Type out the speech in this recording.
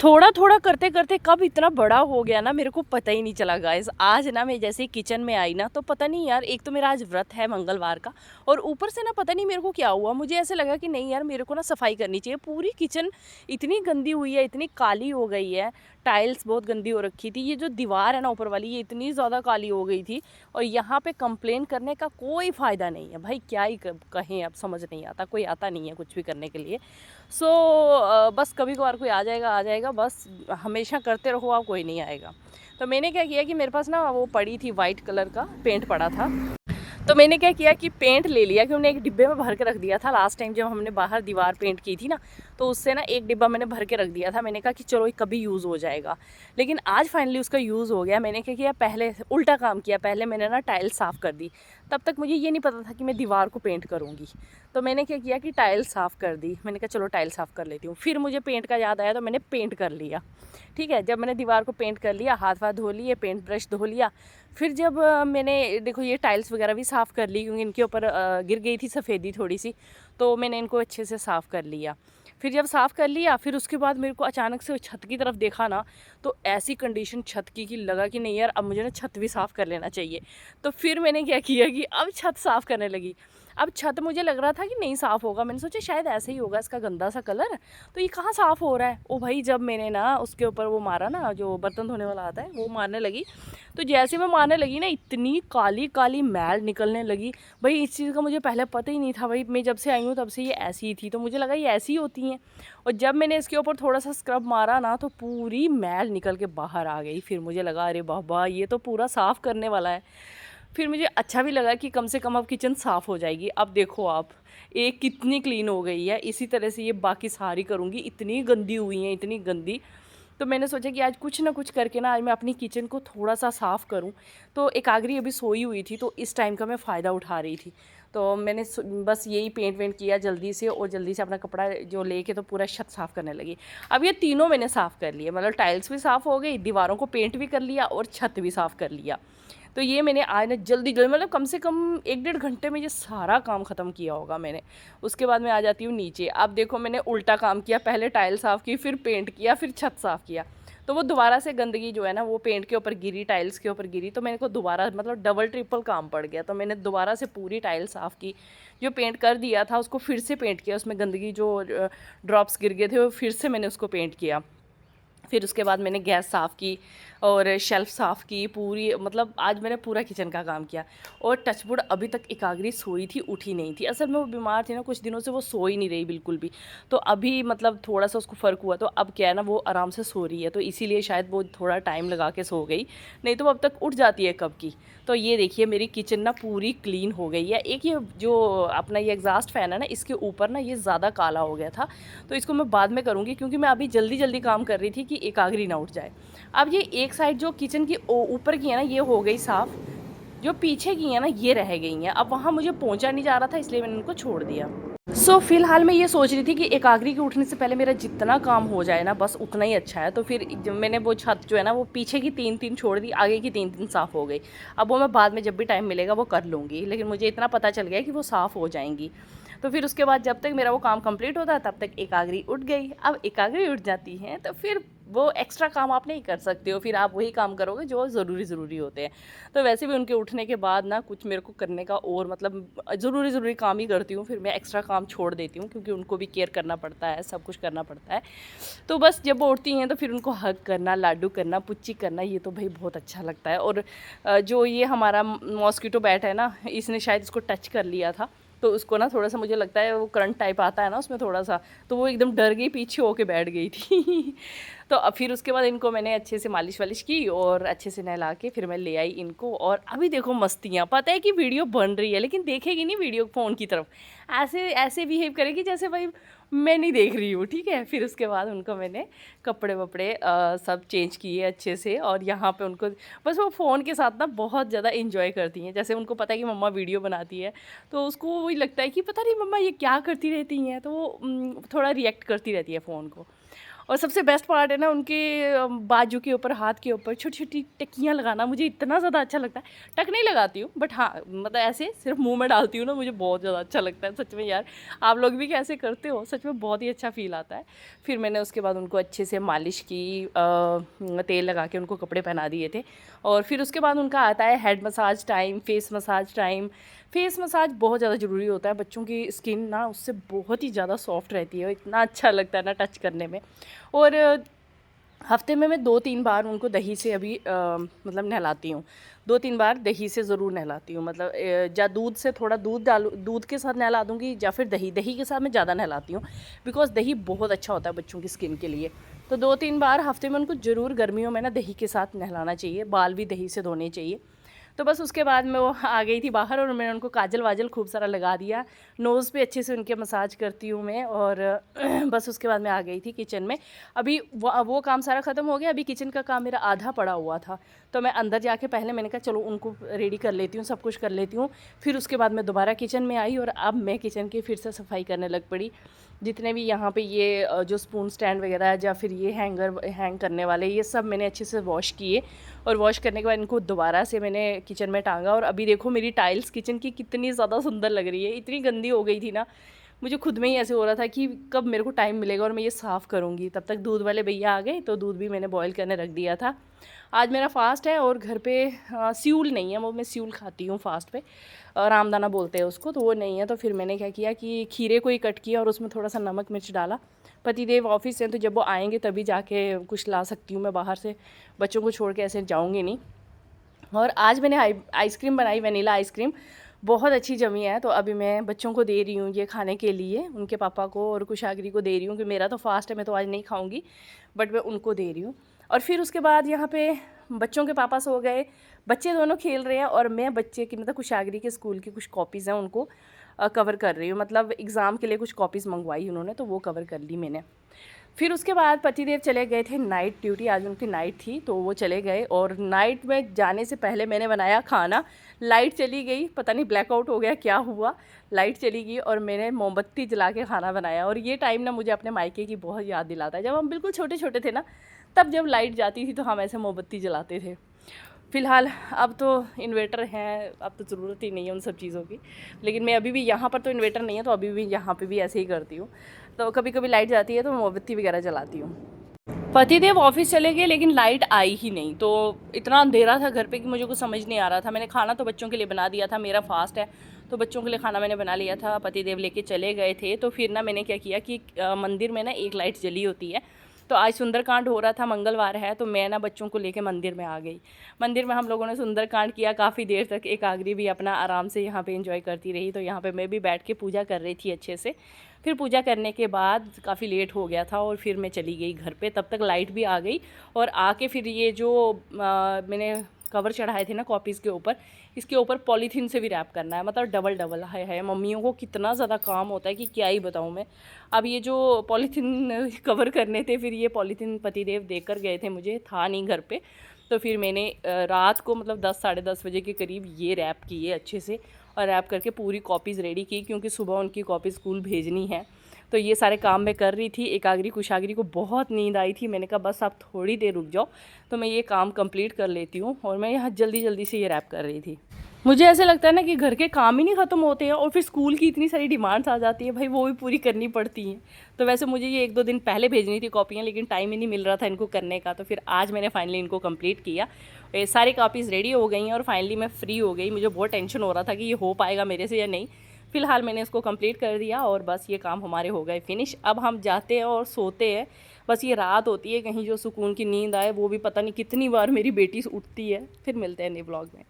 थोड़ा थोड़ा करते करते कब इतना बड़ा हो गया ना, मेरे को पता ही नहीं चला गाइस। आज ना मैं जैसे किचन में आई ना, तो पता नहीं यार, एक तो मेरा आज व्रत है मंगलवार का, और ऊपर से ना पता नहीं मेरे को क्या हुआ, मुझे ऐसे लगा कि नहीं यार, मेरे को ना सफाई करनी चाहिए। पूरी किचन इतनी गंदी हुई है, इतनी काली हो गई है। टाइल्स बहुत गंदी हो रखी थी, ये जो दीवार है ना ऊपर वाली, ये इतनी ज़्यादा काली हो गई थी। और यहाँ पे कंप्लेन करने का कोई फ़ायदा नहीं है भाई, क्या ही कहें, अब समझ नहीं आता, कोई आता नहीं है कुछ भी करने के लिए। सो बस कभी कभार कोई आ जाएगा बस। हमेशा करते रहो आप, कोई नहीं आएगा। तो मैंने क्या किया कि मेरे पास ना वो पड़ी थी, वाइट कलर का पेंट पड़ा था। तो मैंने क्या किया कि पेंट ले लिया, कि हमने एक डिब्बे में भर के रख दिया था लास्ट टाइम जब हमने बाहर दीवार पेंट की थी ना। तो उससे ना एक डिब्बा मैंने भर के रख दिया था, मैंने कहा कि चलो कभी यूज़ हो जाएगा। लेकिन आज फाइनली उसका यूज़ हो गया। मैंने क्या किया, पहले उल्टा काम किया, पहले मैंने ना टाइल साफ़ कर दी। तब तक मुझे ये नहीं पता था कि मैं दीवार को पेंट करूँगी। तो मैंने क्या किया कि टाइल साफ़ कर दी, मैंने कहा चलो टाइल साफ़ कर लेती हूँ। फिर मुझे पेंट का याद आया, तो मैंने पेंट कर लिया। ठीक है, जब मैंने दीवार को पेंट कर लिया, हाथ वाथ धो लिए, पेंट ब्रश धो लिया। फिर जब मैंने देखो ये टाइल्स वगैरह भी साफ़ कर ली, क्योंकि इनके ऊपर गिर गई थी सफ़ेदी थोड़ी सी। तो मैंने इनको अच्छे से साफ़ कर लिया। फिर जब साफ़ कर लिया, फिर उसके बाद मेरे को अचानक से छत की तरफ देखा ना, तो ऐसी कंडीशन छत की कि लगा कि नहीं यार, अब मुझे ना छत भी साफ़ कर लेना चाहिए। तो फिर मैंने क्या किया कि अब छत साफ़ करने लगी। अब छत मुझे लग रहा था कि नहीं साफ़ होगा, मैंने सोचा शायद ऐसे ही होगा, इसका गंदा सा कलर, तो ये कहाँ साफ़ हो रहा है। ओ भाई, जब मैंने ना उसके ऊपर वो मारा ना, जो बर्तन धोने वाला आता है, वो मारने लगी। तो जैसे मैं मारने लगी ना, इतनी काली काली मैल निकलने लगी। भाई इस चीज़ का मुझे पहले पता ही नहीं था। भाई मैं जब से आई हूँ तब से ये ऐसी ही थी, तो मुझे लगा ये ऐसी ही होती हैं। और जब मैंने इसके ऊपर थोड़ा सा स्क्रब मारा ना, तो पूरी मैल निकल के बाहर आ गई। फिर मुझे लगा अरे बाबा, ये तो पूरा साफ़ करने वाला है। फिर मुझे अच्छा भी लगा कि कम से कम अब किचन साफ़ हो जाएगी। अब देखो आप, एक कितनी क्लीन हो गई है। इसी तरह से ये बाकी सारी करूँगी। इतनी गंदी हुई हैं, इतनी गंदी। तो मैंने सोचा कि आज कुछ ना कुछ करके ना, आज मैं अपनी किचन को थोड़ा सा साफ़ करूं। तो एकाग्री अभी सोई हुई थी, तो इस टाइम का मैं फ़ायदा उठा रही थी। तो मैंने बस यही पेंट वेंट किया जल्दी से, और जल्दी से अपना कपड़ा जो लेके तो पूरा छत साफ़ करने लगी। अब ये तीनों मैंने साफ़ कर लिए, मतलब टाइल्स भी साफ़ हो गई, दीवारों को पेंट भी कर लिया, और छत भी साफ़ कर लिया। तो ये मैंने आज ना जल्दी जल्दी, मतलब कम से कम 1 डेढ़ घंटे में ये सारा काम ख़त्म किया होगा मैंने। उसके बाद मैं आ जाती हूँ नीचे। अब देखो मैंने उल्टा काम किया, पहले टाइल साफ़ की, फिर पेंट किया, फिर छत साफ़ किया। तो वो दोबारा से गंदगी जो है ना, वो पेंट के ऊपर गिरी, टाइल्स के ऊपर गिरी। तो मेरे को दोबारा मतलब डबल ट्रिपल काम पड़ गया। तो मैंने दोबारा से पूरी टाइल साफ़ की, जो पेंट कर दिया था उसको फिर से पेंट किया। उसमें गंदगी जो ड्रॉप्स गिर गए थे, वो फिर से मैंने उसको पेंट किया। फिर उसके बाद मैंने गैस साफ़ की, और शेल्फ़ साफ़ की पूरी। मतलब आज मैंने पूरा किचन का काम किया। और टचवुड अभी तक एकाग्री सोई थी, उठी नहीं थी। असल में वो बीमार थी ना, कुछ दिनों से वो सो ही नहीं रही बिल्कुल भी। तो अभी मतलब थोड़ा सा उसको फ़र्क हुआ, तो अब क्या है ना, वो आराम से सो रही है। तो इसीलिए शायद वो थोड़ा टाइम लगा के सो गई, नहीं तो वो अब तक उठ जाती है कब की। तो ये देखिए मेरी किचन ना पूरी क्लीन हो गई है। एक ये जो अपना ये एग्जॉस्ट फ़ैन है ना, इसके ऊपर ना ये ज़्यादा काला हो गया था। तो इसको मैं बाद में करूँगी, क्योंकि मैं अभी जल्दी जल्दी काम कर रही थी कि एकाग्री ना उठ जाए। अब ये एक साइड जो किचन की ऊपर की है ना, ये हो गई साफ़। जो पीछे की है ना, ये रह गई हैं। अब वहाँ मुझे पहुँचा नहीं जा रहा था, इसलिए मैंने उनको छोड़ दिया। फ़िलहाल मैं ये सोच रही थी कि एकाग्री के उठने से पहले मेरा जितना काम हो जाए ना, बस उतना ही अच्छा है। तो फिर जब मैंने वो छत जो है ना, वो पीछे की 3-3 छोड़ दी, आगे की 3-3 साफ़ हो गई। अब वो मैं बाद में जब भी टाइम मिलेगा वो कर लूँगी, लेकिन मुझे इतना पता चल गया कि वो साफ़ हो जाएंगी। तो फिर उसके बाद जब तक मेरा वो काम कंप्लीट होता है, तब तक एकाग्री उठ गई। अब एकाग्री उठ जाती हैं, तो फिर वो एक्स्ट्रा काम आप नहीं कर सकते हो, फिर आप वही काम करोगे जो ज़रूरी होते हैं। तो वैसे भी उनके उठने के बाद ना कुछ मेरे को करने का, और मतलब ज़रूरी काम ही करती हूँ, फिर मैं एक्स्ट्रा काम छोड़ देती हूँ, क्योंकि उनको भी केयर करना पड़ता है, सब कुछ करना पड़ता है। तो बस जब वो उठती हैं, तो फिर उनको हग करना, लाडू करना, पुच्ची करना, ये तो भाई बहुत अच्छा लगता है। और जो ये हमारा मॉस्किटो बैट है ना, इसने शायद इसको टच कर लिया था। तो उसको ना थोड़ा सा मुझे लगता है वो करंट टाइप आता है ना उसमें थोड़ा सा, तो वो एकदम डर गई, पीछे होके बैठ गई थी। तो अब फिर उसके बाद इनको मैंने अच्छे से मालिश वालिश की, और अच्छे से नहला के फिर मैं ले आई इनको। और अभी देखो मस्तियाँ, पता है कि वीडियो बन रही है, लेकिन देखेगी नहीं वीडियो फ़ोन की तरफ। ऐसे ऐसे बिहेव करेगी जैसे भाई मैं नहीं देख रही हूँ, ठीक है। फिर उसके बाद उनको मैंने कपड़े वपड़े सब चेंज किए अच्छे से, और यहाँ पे उनको बस वो फ़ोन के साथ ना बहुत ज़्यादा इंजॉय करती हैं। जैसे उनको पता है कि मम्मा वीडियो बनाती है, तो उसको वही लगता है कि पता नहीं मम्मा ये क्या करती रहती हैं, तो वो थोड़ा रिएक्ट करती रहती है फ़ोन को। और सबसे बेस्ट पार्ट है ना उनके बाजू के ऊपर, हाथ के ऊपर छोटी छोटी टिक्कियाँ लगाना, मुझे इतना ज़्यादा अच्छा लगता है। टक नहीं लगाती हूँ, बट हाँ मतलब ऐसे सिर्फ मुंह में डालती हूँ ना, मुझे बहुत ज़्यादा अच्छा लगता है सच में यार। आप लोग भी कैसे करते हो? सच में बहुत ही अच्छा फील आता है। फिर मैंने उसके बाद उनको अच्छे से मालिश की, तेल लगा के उनको कपड़े पहना दिए थे। और फिर उसके बाद उनका आता है head massage time, face massage time. Face massage बहुत ज़्यादा ज़रूरी होता है, बच्चों की स्किन ना उससे बहुत ही ज़्यादा सॉफ्ट रहती है, इतना अच्छा लगता है ना टच करने में। और हफ्ते में मैं 2-3 बार उनको दही से अभी मतलब नहलाती हूँ। 2-3 बार दही से ज़रूर नहलाती हूँ, मतलब या दूध से थोड़ा दूध डालूँ, दूध के साथ नहला दूँगी, या फिर दही के साथ मैं ज़्यादा नहलाती हूँ, बिकॉज़ दही बहुत अच्छा होता है बच्चों की स्किन के लिए। तो 2-3 बार हफ्ते में उनको ज़रूर गर्मियों में ना दही के साथ नहलाना चाहिए, बाल भी दही से धोने चाहिए। तो बस उसके बाद मैं वो आ गई थी बाहर, और मैंने उनको काजल वाजल खूब सारा लगा दिया। नोज़ पे अच्छे से उनके मसाज करती हूँ मैं, और बस उसके बाद मैं आ गई थी किचन में। अभी वो काम सारा ख़त्म हो गया, अभी किचन का काम मेरा आधा पड़ा हुआ था। तो मैं अंदर जाके पहले मैंने कहा चलो उनको रेडी कर लेती हूँ, सब कुछ कर लेती हूँ। फिर उसके बाद मैं दोबारा किचन में आई, और अब मैं किचन की फिर से सफाई करने लग पड़ी। जितने भी यहाँ पे ये जो स्पून स्टैंड वगैरह है, या फिर ये हैंग करने वाले, ये सब मैंने अच्छे से वॉश किए। और वॉश करने के बाद इनको दोबारा से मैंने किचन में टांगा। और अभी देखो मेरी टाइल्स किचन की कितनी ज़्यादा सुंदर लग रही है। इतनी गंदी हो गई थी ना, मुझे खुद में ही ऐसे हो रहा था कि कब मेरे को टाइम मिलेगा और मैं ये साफ़ करूँगी। तब तक दूध वाले भैया आ गए, तो दूध भी मैंने बॉईल करने रख दिया था। आज मेरा फ़ास्ट है, और घर पे स्यूल नहीं है, वो मैं स्यूल खाती हूँ फ़ास्ट पे, रामदाना बोलते हैं उसको, तो वो नहीं है। तो फिर मैंने क्या किया कि खीरे को ही कट किया और उसमें थोड़ा सा नमक मिर्च डाला। पतिदेव ऑफिस से, तो जब वो आएंगे तभी जाके कुछ ला सकती हूँ मैं बाहर से, बच्चों को छोड़ के ऐसे जाऊँगी नहीं। और आज मैंने आइसक्रीम बनाई, वनीला आइसक्रीम, बहुत अच्छी जमी है। तो अभी मैं बच्चों को दे रही हूँ ये खाने के लिए, उनके पापा को और कुशागरी को दे रही हूँ, कि मेरा तो फास्ट है, मैं तो आज नहीं खाऊंगी, बट मैं उनको दे रही हूँ। और फिर उसके बाद यहाँ पे बच्चों के पापा सो गए, बच्चे दोनों खेल रहे हैं, और मैं बच्चे की मतलब कुशागरी के स्कूल की कुछ कॉपीज़ हैं उनको कवर कर रही हूँ। मतलब एग्ज़ाम के लिए कुछ कॉपीज़ मंगवाई उन्होंने, तो वो कवर कर ली मैंने। फिर उसके बाद पतिदेव चले गए थे नाइट ड्यूटी, आज उनकी नाइट थी, तो वो चले गए। और नाइट में जाने से पहले मैंने बनाया खाना। लाइट चली गई, पता नहीं ब्लैकआउट हो गया क्या हुआ, लाइट चली गई, और मैंने मोमबत्ती जला के खाना बनाया। और ये टाइम ना मुझे अपने मायके की बहुत याद दिलाता है। जब हम बिल्कुल छोटे छोटे थे ना, तब जब लाइट जाती थी तो हम ऐसे मोमबत्ती जलाते थे। फ़िलहाल अब तो इन्वर्टर है, अब तो ज़रूरत ही नहीं है उन सब चीज़ों की। लेकिन मैं अभी भी, यहाँ पर तो इन्वर्टर नहीं है, तो अभी भी यहाँ पे भी ऐसे ही करती हूँ। तो कभी कभी लाइट जाती है तो मैं मोमबत्ती वगैरह जलाती हूँ। पतिदेव ऑफिस चले गए, लेकिन लाइट आई ही नहीं। तो इतना अंधेरा था घर पे कि मुझे कुछ समझ नहीं आ रहा था। मैंने खाना तो बच्चों के लिए बना दिया था, मेरा फास्ट है तो बच्चों के लिए खाना मैंने बना लिया था। पतिदेव लेके चले गए थे, तो फिर ना मैंने क्या किया कि मंदिर में ना एक लाइट जली होती है। तो आज सुंदरकांड हो रहा था, मंगलवार है, तो मैं ना बच्चों को लेके मंदिर में आ गई। मंदिर में हम लोगों ने सुंदरकांड किया काफ़ी देर तक। एकाग्री भी अपना आराम से यहाँ पे एंजॉय करती रही, तो यहाँ पे मैं भी बैठ के पूजा कर रही थी अच्छे से। फिर पूजा करने के बाद काफ़ी लेट हो गया था, और फिर मैं चली गई घर पे। तब तक लाइट भी आ गई, और आके फिर ये जो मैंने कवर चढ़ाए थे ना कॉपीज़ के ऊपर, इसके ऊपर पॉलीथीन से भी रैप करना है। मतलब डबल डबल है मम्मियों को कितना ज़्यादा काम होता है कि क्या ही बताऊँ मैं। अब ये जो पॉलीथीन कवर करने थे, फिर ये पॉलीथीन पतिदेव देकर गए थे, मुझे था नहीं घर पे। तो फिर मैंने रात को मतलब 10 साढ़े 10 बजे के करीब ये रैप किए अच्छे से, और रैप करके पूरी कॉपीज़ रेडी की, क्योंकि सुबह उनकी कॉपी स्कूल भेजनी है। तो ये सारे काम मैं कर रही थी। एकाग्री कुशाग्री को बहुत नींद आई थी, मैंने कहा बस आप थोड़ी देर रुक जाओ, तो मैं ये काम कंप्लीट कर लेती हूँ। और मैं यहाँ जल्दी जल्दी से ये रैप कर रही थी। मुझे ऐसे लगता है ना कि घर के काम ही नहीं ख़त्म होते हैं, और फिर स्कूल की इतनी सारी डिमांड्स आ जाती है भाई, वो भी पूरी करनी पड़ती हैं। तो वैसे मुझे ये 1-2 दिन पहले भेजनी थी कॉपियाँ, लेकिन टाइम ही नहीं मिल रहा था इनको करने का। तो फिर आज मैंने फाइनली इनको कंप्लीट किया। ये सारी कॉपीज़ रेडी हो गई हैं, और फाइनली मैं फ्री हो गई। मुझे बहुत टेंशन हो रहा था कि ये हो पाएगा मेरे से या नहीं। फ़िलहाल मैंने इसको कंप्लीट कर दिया, और बस ये काम हमारे हो गए फिनिश। अब हम जाते हैं और सोते हैं। बस ये रात होती है कहीं जो सुकून की नींद आए, वो भी पता नहीं कितनी बार मेरी बेटी उठती है। फिर मिलते हैं नए ब्लॉग में।